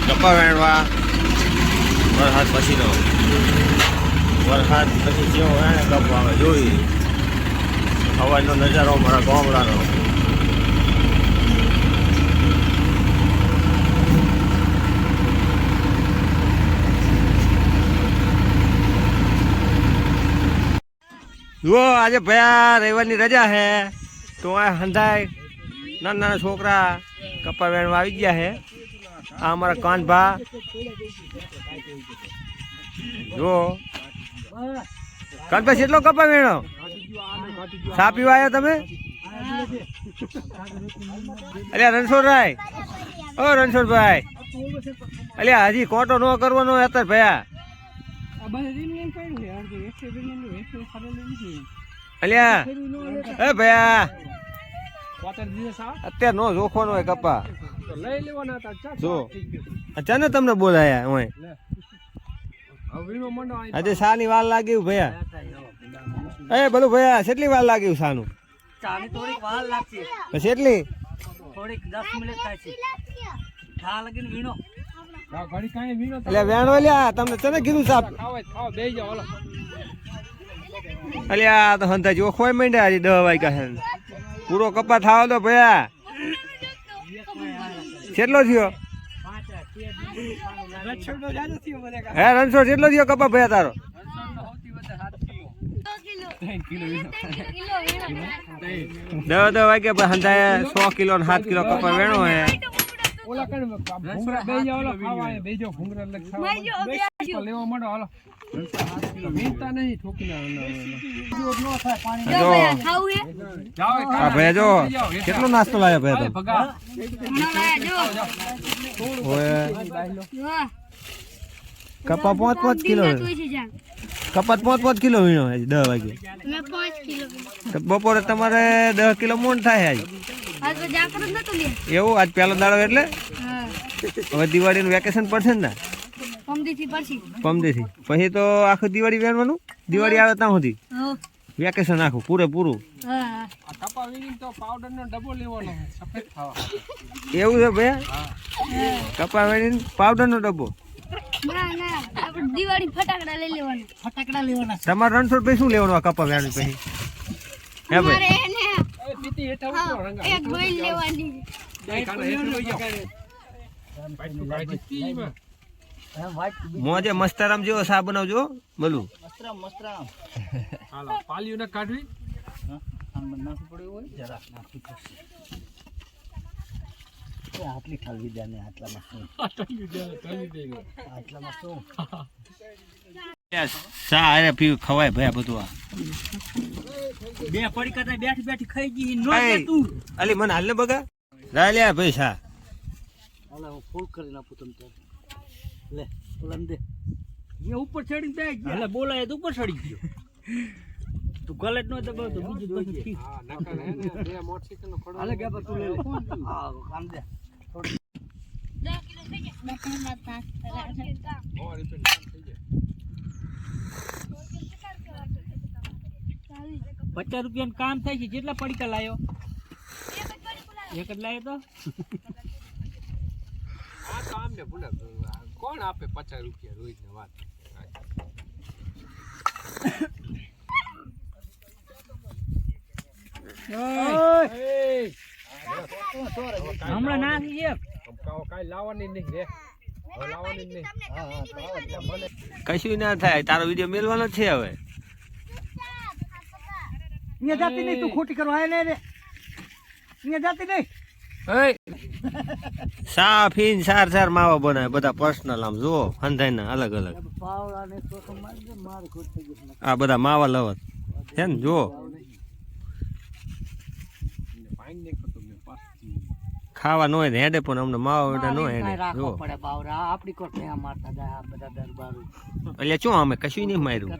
કપા વેણવા વરસાદ પછીનો વરસાદ પછી જેવો હોય ને કપા આવે જોઈ હવાનો નજારો મારા ગામડાનો. જુઓ આજે ભયા રવિવારની રજા હે તો આ હંધાય નાના નાના છોકરા કપા વેણવા આવી ગયા હે. આ અમારા કાનભા જો કાનભા કેટલો કપા વેણો સા પીવા આવ્યા તમે? અલ્યા રણછોડભાઈ, ઓ રણછોડભાઈ, અલ્યા હજી કોટો ન કરવાનો અત્યારે ભયા. અલ્યા એ ભયા અત્યારે નો જોખવાનો હોય કપા જો અચાનક તમને બોલાયા હોય આજે શા ની વાર લાગ્યું ભયા? એ બધું ભયા કેટલી વાર લાગ્યું શાનું? કેટલી? એટલે વેણો લ્યા તમને તને કીધું સાહેબ. અલ્યા તો હંતા જોખવાય માંડ્યા હજી 10 વાગ્યા છે પૂરો કપા થાવ તો ભયા. કેટલો થયો હે રણછોડ? કેટલો થયો કપા ભયા તારો? 10 વાગ્યા હંતા 100 કિલો ને 7 કિલો કપા વેણો હે. જો કેટલો નાસ્તો લાવ્યો ભાઈ? કપા 5 કિલો કપાત 5 કિલો વીણો 10 વાગે. બપોરે તમારે 10 કિલો મોન થાય એવું? આજ પહેલો દાડો એટલે હવે દિવાળીનું વેકેશન પડશે ને? પમદીથી પછી તો આખું દિવાળી વેણવાનું. દિવાળી આવે ત્યાં સુધી વેકેશન આખું પૂરેપૂરું. એવું છે ભાઈ? કપા વેણીને પાવડર નો ડબ્બો? તમારે રણછોડભાઈ શું લેવાનું આ કપા વેણી પછી? હે ભાઈ મોજે મસ્તરામ જેવો સા બનાવજો બોલું. ખવાય ભાઈ બધું આ બે પડી કરતા બેઠી બેઠી ખાઈ ગઈ અલી મને હાલ ને બગા લ્યા ભાઈ સા ફૂલ કરી નાખું તમ લે દે ઉપર ચડી બે એટલે બોલાય તો ઉપર ચડી ગયો. તું ગલે જ ન દબાવ તો બીજું બધું ઠીક. હાલે ગયા તું લે હા કામ દે 50 રૂપિયાનું કામ થાય છે. જેટલા પડીકા લાયો? એક જ લાયો તો આ કામ ને ભૂલે કોણ આપે 50 રૂપિયા રોજ ને વાત. હમણાં નાખી છે કઈ લાવવાની નહીં રે લાવવાની નહીં. કશું ના થાય તારો વિડીયો મેલવાનો છે હવે. અહીંયા જાતી નહીં તું ખોટી કરવા આય ને રે અહીંયા જાતી નહીં. સાફીન સાર માવા બનાવે બધા પર્સનલ આમ જુઓ હંધાઈના અલગ અલગ આ બધા માવા લવત છે ને જુઓ. ખાવા ન હોય ને હેડે પણ અમને માવા બેટા ન હેડે જુઓ. એટલે શું અમે કશું નહીં માર્યું.